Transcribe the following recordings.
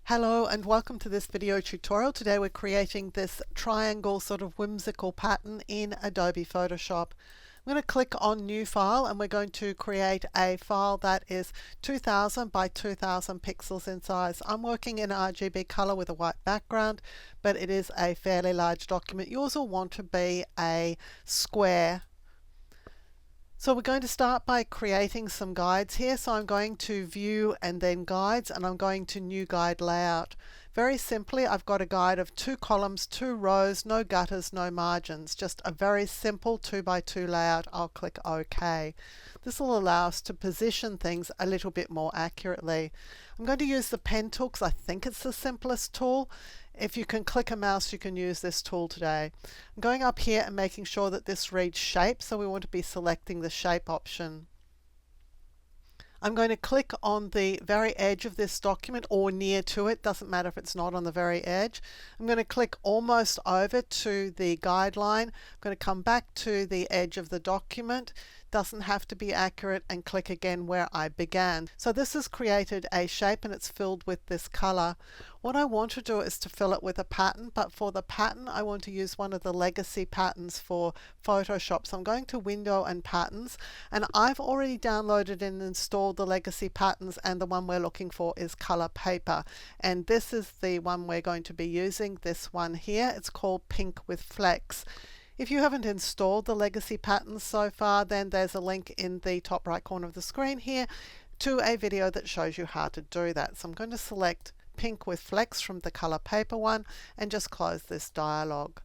Hello and welcome to this video tutorial. Today we're creating this triangle sort of whimsical pattern in Adobe Photoshop. I'm going to click on New File and we're going to create a file that is 2000 by 2000 pixels in size. I'm working in RGB color with a white background, but it is a fairly large document. Yours will want to be a square. So we're going to start by creating some guides here. So I'm going to View and then Guides, and I'm going to New Guide Layout. Very simply, I've got a guide of 2 columns, 2 rows, no gutters, no margins. Just a very simple 2 by 2 layout. I'll click OK. This will allow us to position things a little bit more accurately. I'm going to use the pen tool because I think it's the simplest tool. If you can click a mouse, you can use this tool today. I'm going up here and making sure that this reads shape, so we want to be selecting the shape option. I'm going to click on the very edge of this document or near to it, doesn't matter if it's not on the very edge. I'm going to click almost over to the guideline. I'm going to come back to the edge of the document. Doesn't have to be accurate, and click again where I began. So this has created a shape and it's filled with this color. What I want to do is to fill it with a pattern, but for the pattern I want to use one of the legacy patterns for Photoshop. So I'm going to Window and Patterns, and I've already downloaded and installed the legacy patterns, and the one we're looking for is Color Paper, and this is the one we're going to be using, this one here. It's called Pink with Flex. If you haven't installed the legacy patterns so far, then there's a link in the top right corner of the screen here to a video that shows you how to do that. So I'm going to select Pink with Flex from the Color Paper one and just close this dialog.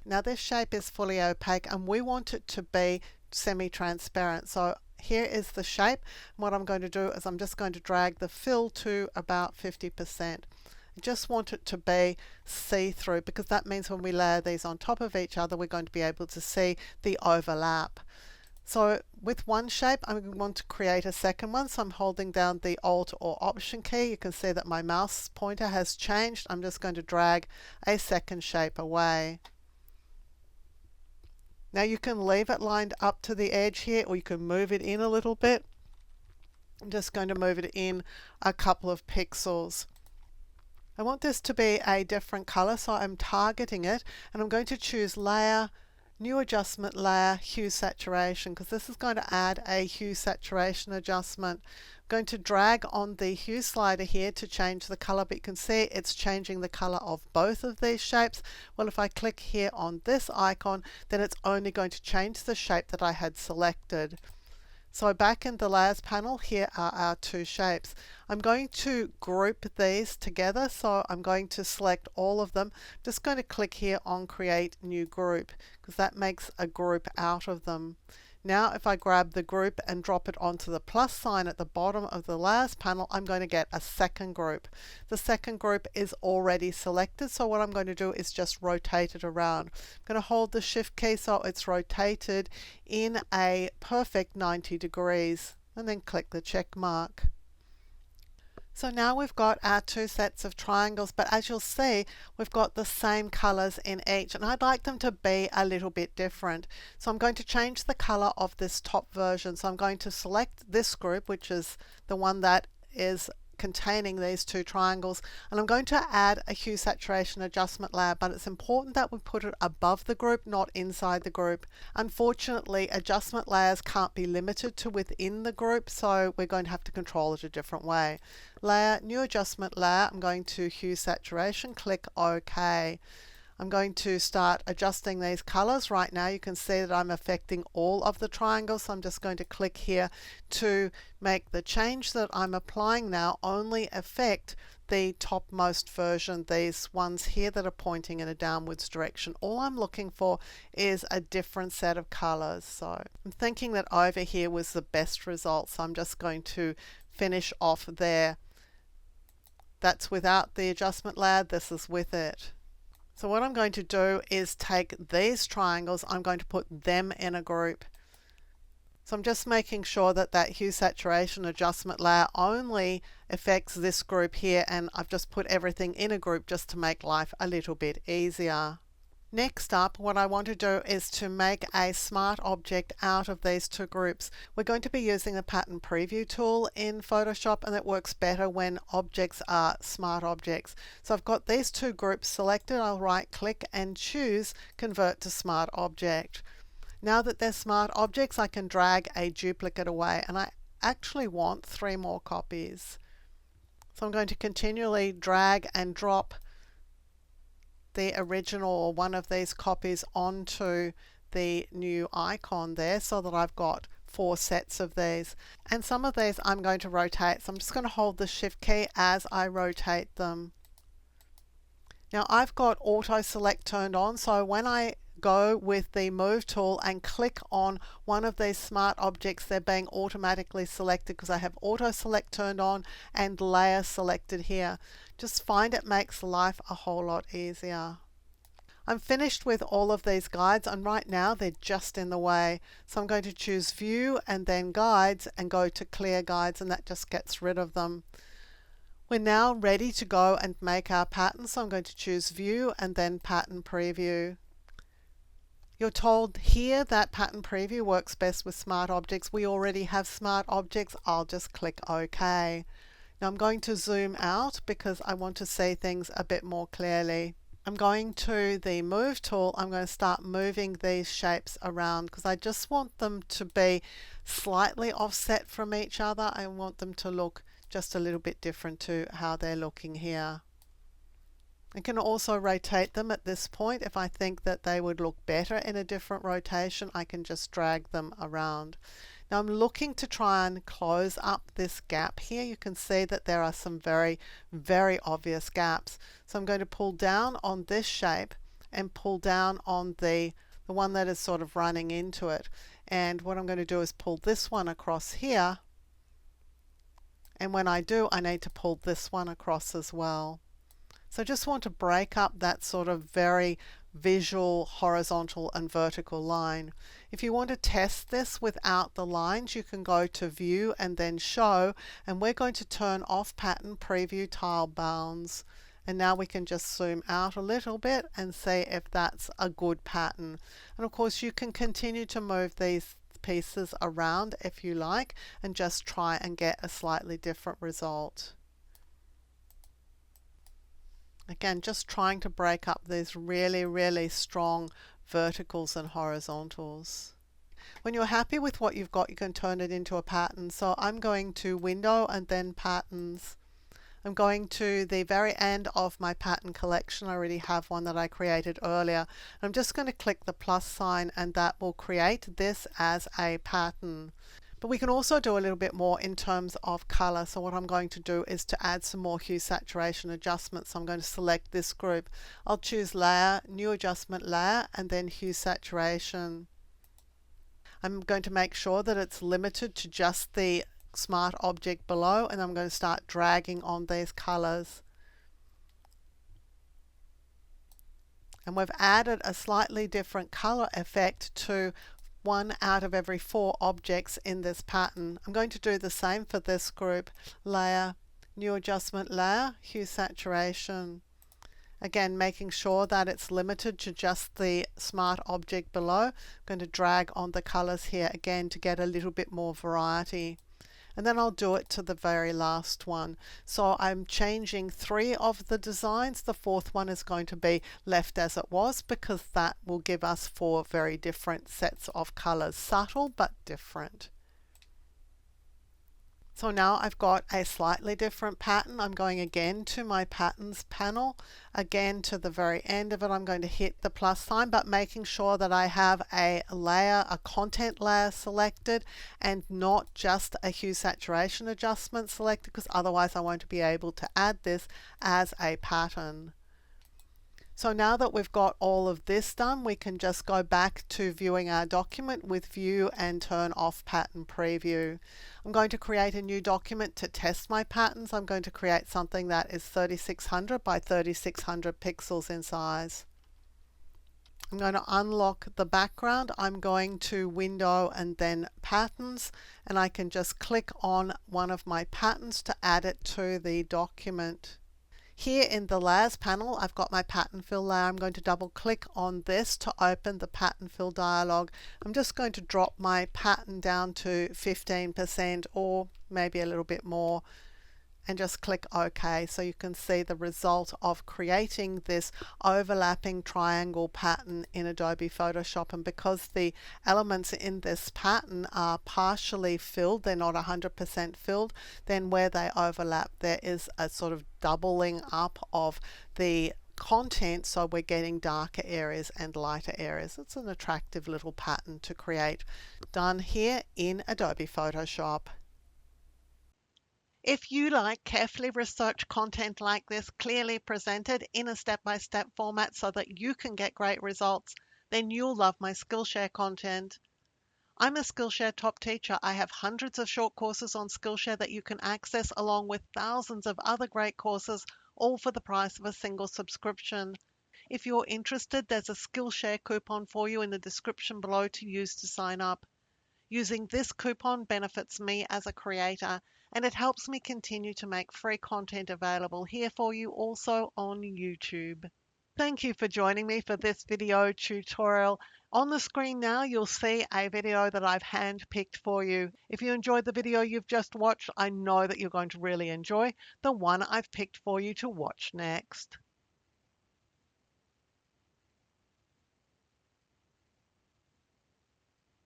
Now this shape is fully opaque and we want it to be semi-transparent. So here is the shape. And what I'm going to do is I'm just going to drag the fill to about 50%. I just want it to be see-through because that means when we layer these on top of each other, we're going to be able to see the overlap. So with one shape, I want to create a second one. So I'm holding down the Alt or Option key. You can see that my mouse pointer has changed. I'm just going to drag a second shape away. Now you can leave it lined up to the edge here, or you can move it in a little bit. I'm just going to move it in a couple of pixels. I want this to be a different color, so I'm targeting it, and I'm going to choose Layer, New Adjustment Layer, Hue Saturation, because this is going to add a hue saturation adjustment. I'm going to drag on the hue slider here to change the color, but you can see it's changing the color of both of these shapes. Well, if I click here on this icon, then it's only going to change the shape that I had selected. So back in the Layers panel, here are our 2 shapes. I'm going to group these together, so I'm going to select all of them. I'm just going to click here on Create New Group, because that makes a group out of them. Now if I grab the group and drop it onto the plus sign at the bottom of the Layers panel, I'm going to get a second group. The second group is already selected, so what I'm going to do is just rotate it around. I'm going to hold the Shift key so it's rotated in a perfect 90 degrees, and then click the check mark. So now we've got our 2 sets of triangles, but as you'll see, we've got the same colors in each, and I'd like them to be a little bit different. So I'm going to change the color of this top version. So I'm going to select this group, which is the one that is containing these 2 triangles, and I'm going to add a hue saturation adjustment layer, but it's important that we put it above the group, not inside the group. Unfortunately, adjustment layers can't be limited to within the group, so we're going to have to control it a different way. Layer, New Adjustment Layer, I'm going to Hue Saturation, click OK. I'm going to start adjusting these colors. Right now you can see that I'm affecting all of the triangles, so I'm just going to click here to make the change that I'm applying now only affect the topmost version, these ones here that are pointing in a downwards direction. All I'm looking for is a different set of colors. So I'm thinking that over here was the best result, so I'm just going to finish off there. That's without the adjustment layer, this is with it. So what I'm going to do is take these triangles, I'm going to put them in a group. So I'm just making sure that that hue saturation adjustment layer only affects this group here, and I've just put everything in a group just to make life a little bit easier. Next up, what I want to do is to make a smart object out of these two groups. We're going to be using the pattern preview tool in Photoshop, and it works better when objects are smart objects. So I've got these two groups selected. I'll right click and choose convert to smart object. Now that they're smart objects, I can drag a duplicate away, and I actually want 3 more copies. So I'm going to continually drag and drop the original or one of these copies onto the new icon there so that I've got 4 sets of these. And some of these I'm going to rotate, so I'm just going to hold the shift key as I rotate them. Now I've got auto select turned on, so when I go with the move tool and click on one of these smart objects, they're being automatically selected because I have auto select turned on and layer selected here. Just find it makes life a whole lot easier. I'm finished with all of these guides, and right now they're just in the way. So I'm going to choose view and then guides and go to clear guides, and that just gets rid of them. We're now ready to go and make our pattern, so I'm going to choose view and then pattern preview. You're told here that pattern preview works best with smart objects. We already have smart objects. I'll just click OK. Now I'm going to zoom out because I want to see things a bit more clearly. I'm going to the move tool. I'm going to start moving these shapes around because I just want them to be slightly offset from each other. I want them to look just a little bit different to how they're looking here. I can also rotate them at this point. If I think that they would look better in a different rotation, I can just drag them around. Now I'm looking to try and close up this gap here. You can see that there are some very, very obvious gaps. So I'm going to pull down on this shape and pull down on the one that is sort of running into it. And what I'm going to do is pull this one across here. And when I do, I need to pull this one across as well. So I just want to break up that sort of very visual horizontal and vertical line. If you want to test this without the lines, you can go to view and then show, and we're going to turn off pattern preview tile bounds. And now we can just zoom out a little bit and see if that's a good pattern. And of course you can continue to move these pieces around if you like and just try and get a slightly different result. Again, just trying to break up these really, really strong verticals and horizontals. When you're happy with what you've got, you can turn it into a pattern. So I'm going to Window and then Patterns. I'm going to the very end of my pattern collection. I already have one that I created earlier. I'm just going to click the plus sign, and that will create this as a pattern. But we can also do a little bit more in terms of color. So what I'm going to do is to add some more hue saturation adjustments. So I'm going to select this group. I'll choose Layer, New Adjustment Layer, and then Hue Saturation. I'm going to make sure that it's limited to just the smart object below, and I'm going to start dragging on these colors. And we've added a slightly different color effect to 1 out of every 4 objects in this pattern. I'm going to do the same for this group. Layer, New Adjustment Layer, Hue Saturation. Again, making sure that it's limited to just the smart object below. I'm going to drag on the colors here again to get a little bit more variety. And then I'll do it to the very last one. So I'm changing 3 of the designs. The 4th one is going to be left as it was because that will give us 4 very different sets of colors. Subtle but different. So now I've got a slightly different pattern. I'm going again to my patterns panel, again to the very end of it. I'm going to hit the plus sign, but making sure that I have a layer, a content layer selected and not just a hue saturation adjustment selected, because otherwise I won't be able to add this as a pattern. So now that we've got all of this done, we can just go back to viewing our document with view and turn off pattern preview. I'm going to create a new document to test my patterns. I'm going to create something that is 3600 by 3600 pixels in size. I'm going to unlock the background. I'm going to Window and then Patterns, and I can just click on one of my patterns to add it to the document. Here in the layers panel, I've got my pattern fill layer. I'm going to double click on this to open the pattern fill dialog. I'm just going to drop my pattern down to 15% or maybe a little bit more, and just click OK, so you can see the result of creating this overlapping triangle pattern in Adobe Photoshop. And because the elements in this pattern are partially filled, they're not 100% filled, then where they overlap there is a sort of doubling up of the content, so we're getting darker areas and lighter areas. It's an attractive little pattern to create, done here in Adobe Photoshop. If you like carefully researched content like this, clearly presented in a step-by-step format so that you can get great results, then you'll love my Skillshare content. I'm a Skillshare top teacher. I have hundreds of short courses on Skillshare that you can access, along with thousands of other great courses, all for the price of a single subscription. If you're interested, there's a Skillshare coupon for you in the description below to use to sign up. Using this coupon benefits me as a creator, and it helps me continue to make free content available here for you also on YouTube. Thank you for joining me for this video tutorial. On the screen now, you'll see a video that I've hand-picked for you. If you enjoyed the video you've just watched, I know that you're going to really enjoy the one I've picked for you to watch next.